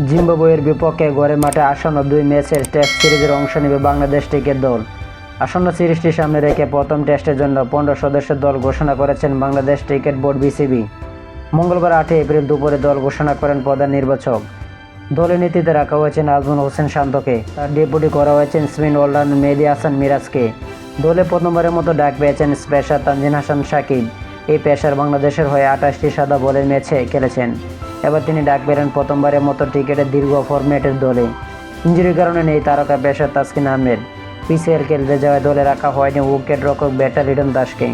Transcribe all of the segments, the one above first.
জিম্বাবুয়ের বিপক্ষে ঘরের মাঠে আসন্ন 2 ম্যাচের টেস্ট সিরিজের অংশ নেবে বাংলাদেশ ক্রিকেট দল। আসন্ন সিরিজটি সামনে রেখে প্রথম টেস্টের জন্য 15 সদস্যের দল ঘোষণা করেছেন বাংলাদেশ ক্রিকেট বোর্ড বিসিবি। মঙ্গলবার 8 এপ্রিল দুপুরে দল ঘোষণা করেন প্রধান নির্বাচক। দলের নেতৃত্বে রাখা হয়েছে নাজমুল হোসেন শান্তকে, তার ডেপুটি করা হয়েছে স্পিন অলরাউন্ডার মেহেদী হাসান মিরাজকে। দলে প্রথমবারের মতো ডাক পেয়েছেন পেসার তানজিদ হাসান সাকিব। এই পেসার বাংলাদেশের হয়ে 28টি সাদা বলের ম্যাচে খেলেছেন। এবার তিনি ডাক পেলেন প্রথমবারের মতো ক্রিকেটের দীর্ঘ ফরম্যাটের দলে। ইঞ্জুরির কারণে নেই তারকা পেসার তাসকিন আহমেদ। পিসিএল খেলতে যাওয়ায় দলে রাখা হয়নি উইকেট রক্ষক ব্যাটার লিটন দাসকে।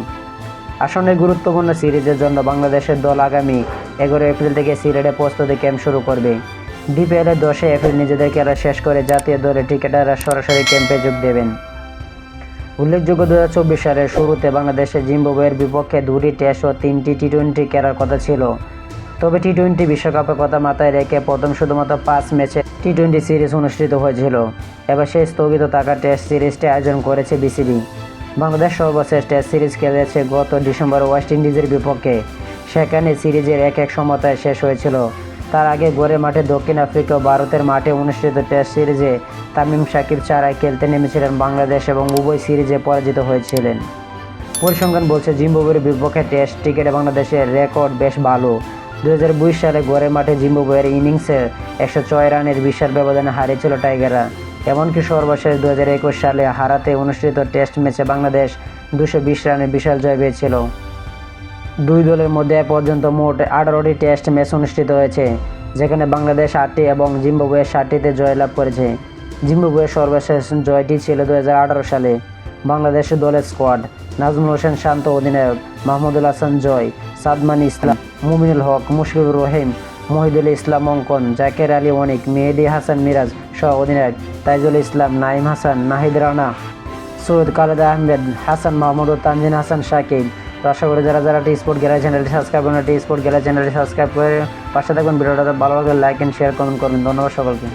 আসনের গুরুত্বপূর্ণ সিরিজের জন্য বাংলাদেশের দল আগামী 11 এপ্রিল থেকে সিলেটে প্রস্তুতি ক্যাম্প শুরু করবে। ডিপিএলের 10 এপ্রিল নিজেদের খেলা শেষ করে জাতীয় দলের ক্রিকেটাররা সরাসরি ক্যাম্পে যোগ দেবেন। উল্লেখযোগ্য 2024 সালের শুরুতে বাংলাদেশের জিম্বাবুয়ের বিপক্ষে 2টি টেস্ট ও 3টি টি-20 খেলার কথা ছিল। তবে টি-20 বিশ্বকাপের কথা মাথায় রেখে প্রথম শুধুমাত্র 5 ম্যাচে টি-20 সিরিজ অনুষ্ঠিত হয়েছিল। এবার সেই স্থগিত থাকা টেস্ট সিরিজটি আয়োজন করেছে বিসিবি। বাংলাদেশ সর্বশেষ টেস্ট সিরিজ খেলেছে গত ডিসেম্বর ওয়েস্ট ইন্ডিজের বিপক্ষে। সেখানে সিরিজের 1-1 সমতায় শেষ হয়েছিল। তার আগে ঘরের মাঠে দক্ষিণ আফ্রিকা ও ভারতের মাঠে অনুষ্ঠিত টেস্ট সিরিজে তামিম সাকিব ছাড়াই খেলতে নেমেছিলেন বাংলাদেশ এবং উভয় সিরিজে পরাজিত হয়েছিলেন। পরিসংখ্যান বলছে জিম্বাবুয়ের বিপক্ষে টেস্ট ক্রিকেটে বাংলাদেশের রেকর্ড বেশ ভালো। 2020 সালে ঘরের মাঠে জিম্বাবুয়ের ইনিংসে 106 রানের বিশাল ব্যবধানে হারিয়েছিল টাইগাররা। এমনকি সর্বশেষ 2021 সালে হারাতে অনুষ্ঠিত টেস্ট ম্যাচে বাংলাদেশ 220 রানের বিশাল জয় পেয়েছিল। দুই দলের মধ্যে এ পর্যন্ত মোট 18টি টেস্ট ম্যাচ অনুষ্ঠিত হয়েছে, যেখানে বাংলাদেশ 8টি এবং জিম্বাবুয়ে 7টিতে জয়লাভ করেছে। জিম্বাবুয়ের সর্বশেষ জয়টি ছিল 2018 সালে। বাংলাদেশ দলের স্কোয়াড: নাজমুল হোসেন শান্ত অধিনায়ক, মাহমুদুল হাসান জয়, সাদমান ইসলাম, মুমিনুল হক, মুশফিকুর রহিম, মহিদুল ইসলাম অঙ্কন, জাকের আলী অনিক, মেহেদী হাসান মিরাজ সহ অধিনায়ক, তাইজুল ইসলাম, নাইম হাসান, নাহিদ রানা, সৈয়দ খালেদ আহমেদ, হাসান মাহমুদ ও তানজিদ হাসান সাকিব। তো আশা করি যারা টি স্পোর্ট গ্যালারি চ্যানেলটি সাবস্ক্রাইব করেন, টি স্পোর্ট গ্যালারি চ্যানেলটি সাবস্ক্রাইব করে পাশে থাকবেন। ভিডিওটা ভালো লাগলে লাইক এন্ড শেয়ার কমেন্ট করবেন। ধন্যবাদ সকলকে।